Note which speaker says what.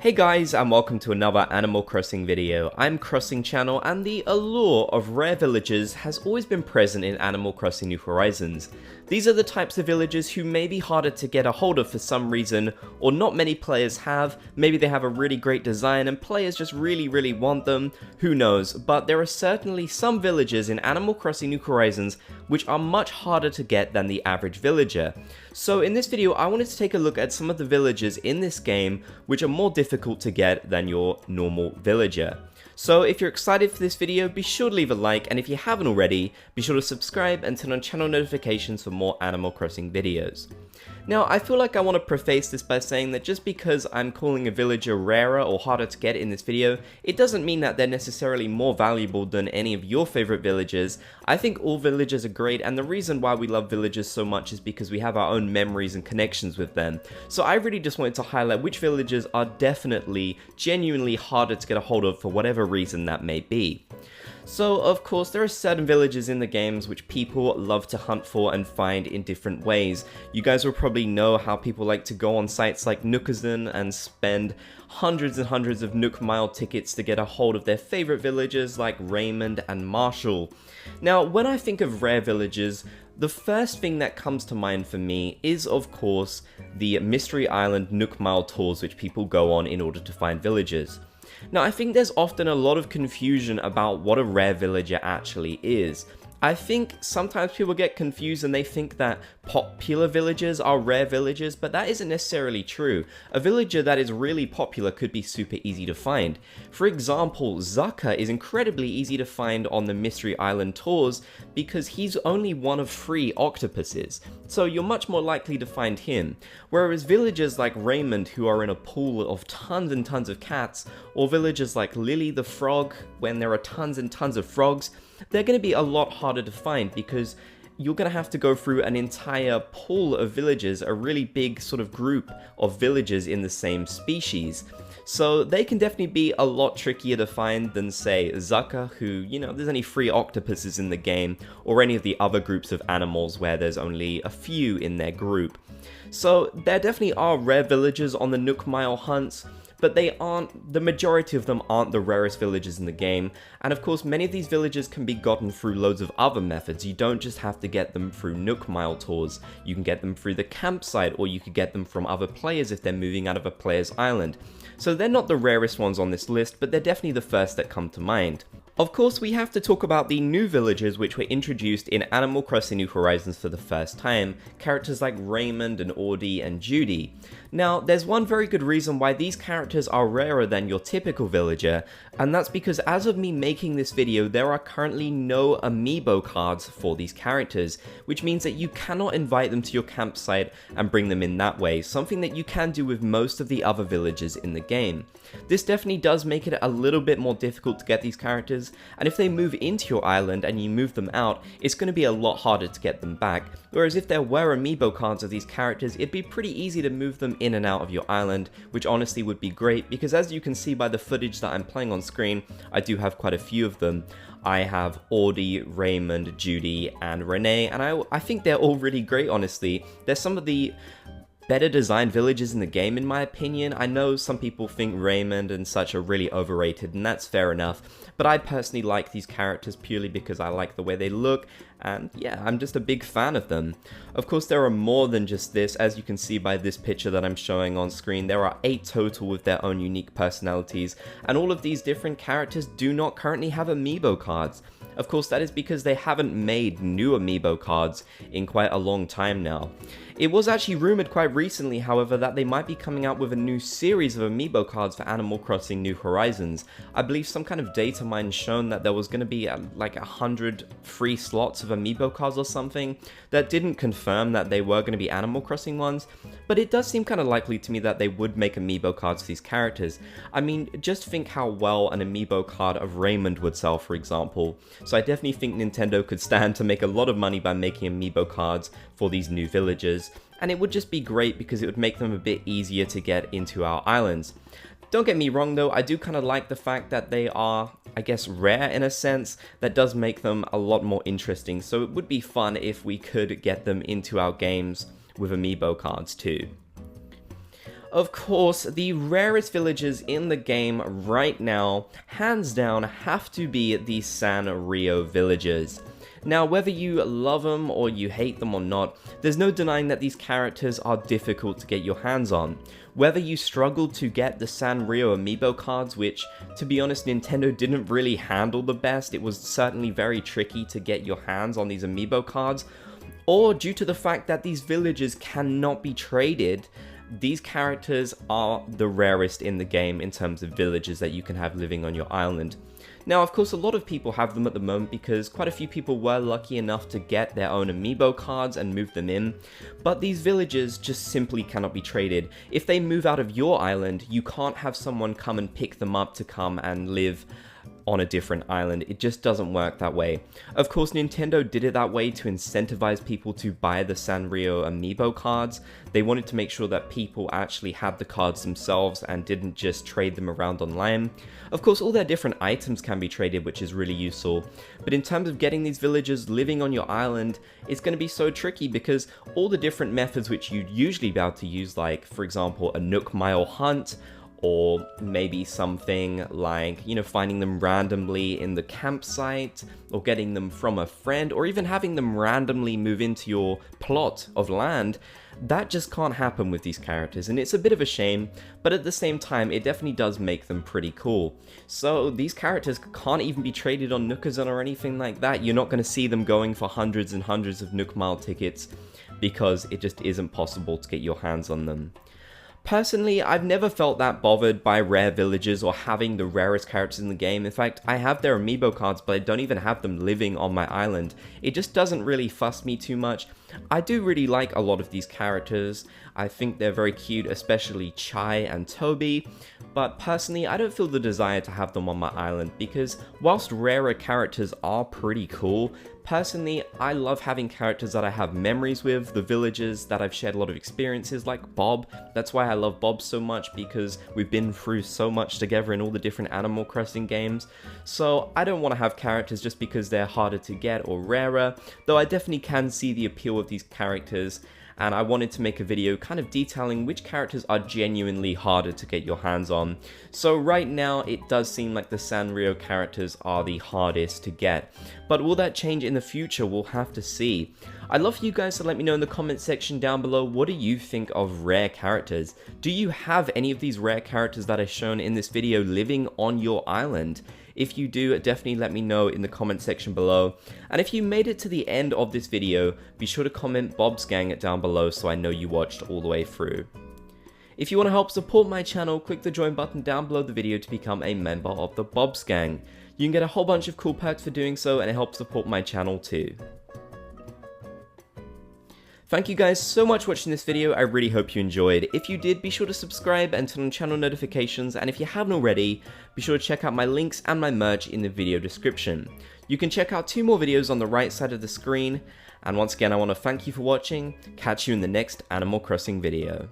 Speaker 1: Hey guys, and welcome to another Animal Crossing video. I'm Crossing Channel, and the allure of rare villages has always been present in Animal Crossing New Horizons. These are the types of villagers who may be harder to get a hold of for some reason, or not many players have. Maybe they have a really great design and players just really want them, who knows, but there are certainly some villagers in Animal Crossing New Horizons which are much harder to get than the average villager. So in this video I wanted to take a look at some of the villagers in this game which are more difficult to get than your normal villager. So if you're excited for this video, be sure to leave a like, and if you haven't already, be sure to subscribe and turn on channel notifications for more Animal Crossing videos. Now, I feel like I want to preface this by saying that just because I'm calling a villager rarer or harder to get in this video, it doesn't mean that they're necessarily more valuable than any of your favorite villagers. I think all villagers are great, and the reason why we love villagers so much is because we have our own memories and connections with them. So I really just wanted to highlight which villagers are definitely, genuinely harder to get a hold of for whatever reason that may be. So, of course, there are certain villages in the games which people love to hunt for and find in different ways. You guys will probably know how people like to go on sites like Nookazon and spend hundreds and hundreds of Nook Mile tickets to get a hold of their favorite villagers like Raymond and Marshall. Now, when I think of rare villages, the first thing that comes to mind for me is, of course, the Mystery Island Nook Mile tours which people go on in order to find villagers. Now, I think there's often a lot of confusion about what a rare villager actually is. I think sometimes people get confused and they think that popular villagers are rare villagers, but that isn't necessarily true. A villager that is really popular could be super easy to find. For example, Zucker is incredibly easy to find on the Mystery Island tours because he's only one of 3 octopuses, so you're much more likely to find him. Whereas villagers like Raymond, who are in a pool of tons and tons of cats, or villagers like Lily the Frog, when there are tons and tons of frogs, they're going to be a lot harder to find because you're going to have to go through an entire pool of villagers, a really big sort of group of villagers in the same species. So they can definitely be a lot trickier to find than, say, Zucker, who, you know, there's only 3 octopuses in the game, or any of the other groups of animals where there's only a few in their group. So there definitely are rare villagers on the Nook Mile hunts, but the majority of them aren't the rarest villagers in the game, and of course many of these villagers can be gotten through loads of other methods. You don't just have to get them through Nook Mile tours, you can get them through the campsite, or you could get them from other players if they're moving out of a player's island. So they're not the rarest ones on this list, but they're definitely the first that come to mind. Of course, we have to talk about the new villagers which were introduced in Animal Crossing New Horizons for the first time, characters like Raymond and Audie and Judy. Now, there's one very good reason why these characters are rarer than your typical villager, and that's because as of me making this video, there are currently no amiibo cards for these characters, which means that you cannot invite them to your campsite and bring them in that way, something that you can do with most of the other villagers in the game. This definitely does make it a little bit more difficult to get these characters, and if they move into your island and you move them out, it's going to be a lot harder to get them back, whereas if there were amiibo cards of these characters, it'd be pretty easy to move them in and out of your island, which honestly would be great, because as you can see by the footage that I'm playing on screen, I do have quite a few of them. I have Audie, Raymond, Judy, and Renee, and I think they're all really great, honestly. They're some of the better designed villages in the game, in my opinion. I know some people think Raymond and such are really overrated, and that's fair enough, but I personally like these characters purely because I like the way they look, and yeah, I'm just a big fan of them. Of course, there are more than just this. As you can see by this picture that I'm showing on screen, there are 8 total with their own unique personalities, and all of these different characters do not currently have amiibo cards. Of course, that is because they haven't made new amiibo cards in quite a long time now. It was actually rumored quite recently, however, that they might be coming out with a new series of amiibo cards for Animal Crossing New Horizons. I believe some kind of data mine shown that there was going to be like 100 free slots of amiibo cards or something. That didn't confirm that they were going to be Animal Crossing ones, but it does seem kind of likely to me that they would make amiibo cards for these characters. I mean, just think how well an amiibo card of Raymond would sell, for example. So I definitely think Nintendo could stand to make a lot of money by making amiibo cards for these new villagers, and it would just be great because it would make them a bit easier to get into our islands. Don't get me wrong though, I do kind of like the fact that they are, I guess, rare in a sense. That does make them a lot more interesting, so it would be fun if we could get them into our games with amiibo cards too. Of course, the rarest villagers in the game right now, hands down, have to be the Sanrio villagers. Now, whether you love them or you hate them or not, there's no denying that these characters are difficult to get your hands on. Whether you struggled to get the Sanrio amiibo cards, which, to be honest, Nintendo didn't really handle the best, it was certainly very tricky to get your hands on these amiibo cards, or due to the fact that these villagers cannot be traded, these characters are the rarest in the game in terms of villagers that you can have living on your island. Now, of course, a lot of people have them at the moment because quite a few people were lucky enough to get their own amiibo cards and move them in, but these villagers just simply cannot be traded. If they move out of your island, you can't have someone come and pick them up to come and live on a different island. It just doesn't work that way. Of course, Nintendo did it that way to incentivize people to buy the Sanrio amiibo cards. They wanted to make sure that people actually had the cards themselves and didn't just trade them around online. Of course, all their different items can be traded, which is really useful. But in terms of getting these villagers living on your island, it's going to be so tricky because all the different methods which you'd usually be able to use, like, for example, a Nook Mile hunt, or maybe something like, you know, finding them randomly in the campsite, or getting them from a friend, or even having them randomly move into your plot of land, that just can't happen with these characters, and it's a bit of a shame, but at the same time, it definitely does make them pretty cool. So these characters can't even be traded on Nookazon or anything like that. You're not going to see them going for hundreds and hundreds of Nook Mile tickets, because it just isn't possible to get your hands on them. Personally, I've never felt that bothered by rare villagers or having the rarest characters in the game. In fact, I have their amiibo cards, but I don't even have them living on my island. It just doesn't really fuss me too much. I do really like a lot of these characters. I think they're very cute, especially Chai and Toby. But personally, I don't feel the desire to have them on my island because whilst rarer characters are pretty cool, personally, I love having characters that I have memories with, the villagers that I've shared a lot of experiences, like Bob. That's why I love Bob so much, because we've been through so much together in all the different Animal Crossing games. So I don't want to have characters just because they're harder to get or rarer, though I definitely can see the appeal of these characters, and I wanted to make a video kind of detailing which characters are genuinely harder to get your hands on. So right now, it does seem like the Sanrio characters are the hardest to get. But will that change in the future? We'll have to see. I'd love for you guys to let me know in the comment section down below, what do you think of rare characters? Do you have any of these rare characters that are shown in this video living on your island? If you do, definitely let me know in the comment section below. And if you made it to the end of this video, be sure to comment Bob's Gang down below so I know you watched all the way through. If you want to help support my channel, click the join button down below the video to become a member of the Bob's Gang. You can get a whole bunch of cool perks for doing so, and it helps support my channel too. Thank you guys so much for watching this video. I really hope you enjoyed. If you did, be sure to subscribe and turn on channel notifications, and if you haven't already, be sure to check out my links and my merch in the video description. You can check out 2 more videos on the right side of the screen, and once again I want to thank you for watching. Catch you in the next Animal Crossing video.